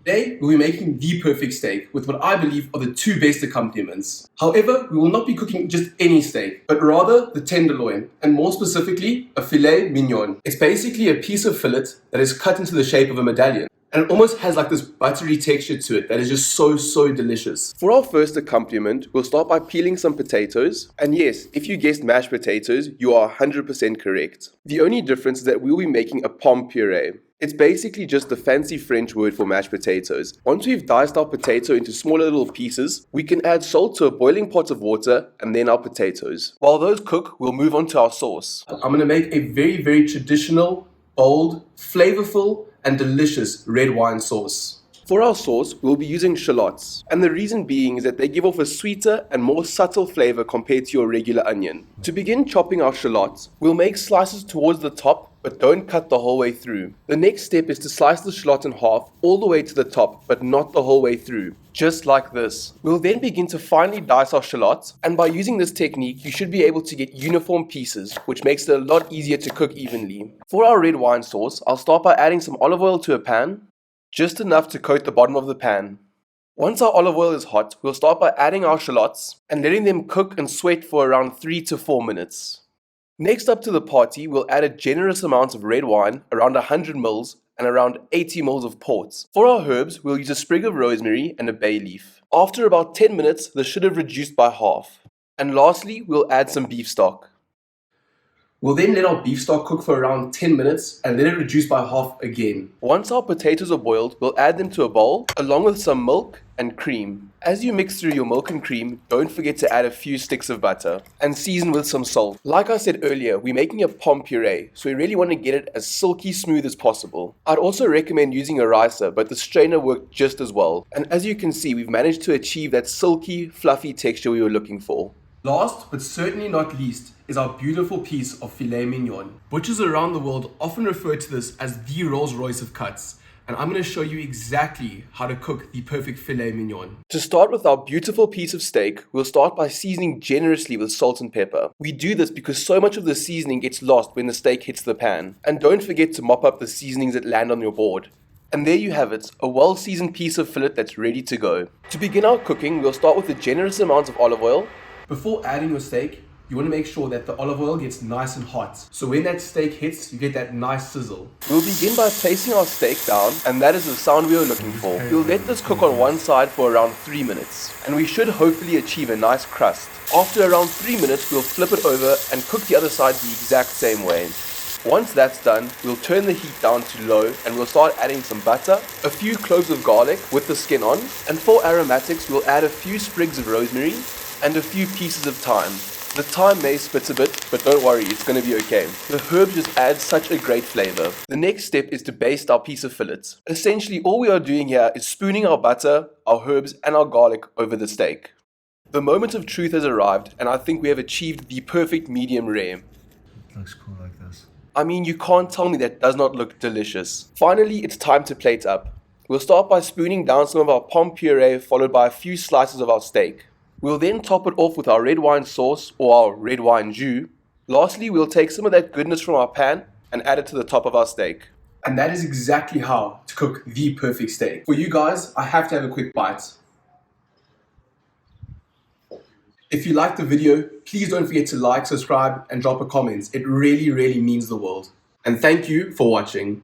Today, we'll be making the perfect steak with what I believe are the two best accompaniments. However, we will not be cooking just any steak, but rather the tenderloin, and more specifically, a filet mignon. It's basically a piece of fillet that is cut into the shape of a medallion. And it almost has like this buttery texture to it that is just so delicious. For our first accompaniment, we'll start by peeling some potatoes. And yes, if you guessed mashed potatoes, you are 100% correct. The only difference is that we'll be making a pomme puree. It's basically just the fancy French word for mashed potatoes. Once we've diced our potato into smaller little pieces, we can add salt to a boiling pot of water and then our potatoes. While those cook, we'll move on to our sauce. I'm going to make a very traditional, bold, flavorful, and delicious red wine sauce. For our sauce, we'll be using shallots, and the reason being is that they give off a sweeter and more subtle flavor compared to your regular onion. To begin chopping our shallots, we'll make slices towards the top, but don't cut the whole way through. The next step is to slice the shallot in half all the way to the top, but not the whole way through. Just like this. We'll then begin to finely dice our shallots, and by using this technique, you should be able to get uniform pieces, which makes it a lot easier to cook evenly. For our red wine sauce, I'll start by adding some olive oil to a pan, just enough to coat the bottom of the pan. Once our olive oil is hot, we'll start by adding our shallots and letting them cook and sweat for around 3 to 4 minutes. Next up to the party, we'll add a generous amount of red wine, around 100 ml, and around 80 ml of port. For our herbs, we'll use a sprig of rosemary and a bay leaf. After about 10 minutes, this should have reduced by half. And lastly, we'll add some beef stock. We'll then let our beef stock cook for around 10 minutes and let it reduce by half again. Once our potatoes are boiled, we'll add them to a bowl along with some milk and cream. As you mix through your milk and cream, don't forget to add a few sticks of butter and season with some salt. Like I said earlier, we're making a pomme puree, so we really want to get it as silky smooth as possible. I'd also recommend using a ricer, but the strainer worked just as well. And as you can see, we've managed to achieve that silky, fluffy texture we were looking for. Last, but certainly not least, is our beautiful piece of filet mignon. Butchers around the world often refer to this as the Rolls Royce of cuts, and I'm going to show you exactly how to cook the perfect filet mignon. To start with our beautiful piece of steak, we'll start by seasoning generously with salt and pepper. We do this because so much of the seasoning gets lost when the steak hits the pan. And don't forget to mop up the seasonings that land on your board. And there you have it, a well-seasoned piece of fillet that's ready to go. To begin our cooking, we'll start with a generous amount of olive oil. Before adding your steak, you want to make sure that the olive oil gets nice and hot. So when that steak hits, you get that nice sizzle. We'll begin by placing our steak down, and that is the sound we were looking for. We'll let this cook on one side for around 3 minutes, and we should hopefully achieve a nice crust. After around 3 minutes, we'll flip it over and cook the other side the exact same way. Once that's done, we'll turn the heat down to low and we'll start adding some butter, a few cloves of garlic with the skin on, and for aromatics, we'll add a few sprigs of rosemary and a few pieces of thyme. The thyme may spit a bit, but don't worry, it's going to be okay. The herbs just add such a great flavor. The next step is to baste our piece of fillet. Essentially, all we are doing here is spooning our butter, our herbs, and our garlic over the steak. The moment of truth has arrived, and I think we have achieved the perfect medium rare. It looks cool like this. I mean, you can't tell me that does not look delicious. Finally, it's time to plate up. We'll start by spooning down some of our pomme puree, followed by a few slices of our steak. We'll then top it off with our red wine sauce or our red wine jus. Lastly, we'll take some of that goodness from our pan and add it to the top of our steak. And that is exactly how to cook the perfect steak. For you guys, I have to have a quick bite. If you liked the video, please don't forget to like, subscribe, and drop a comment. It really means the world. And thank you for watching.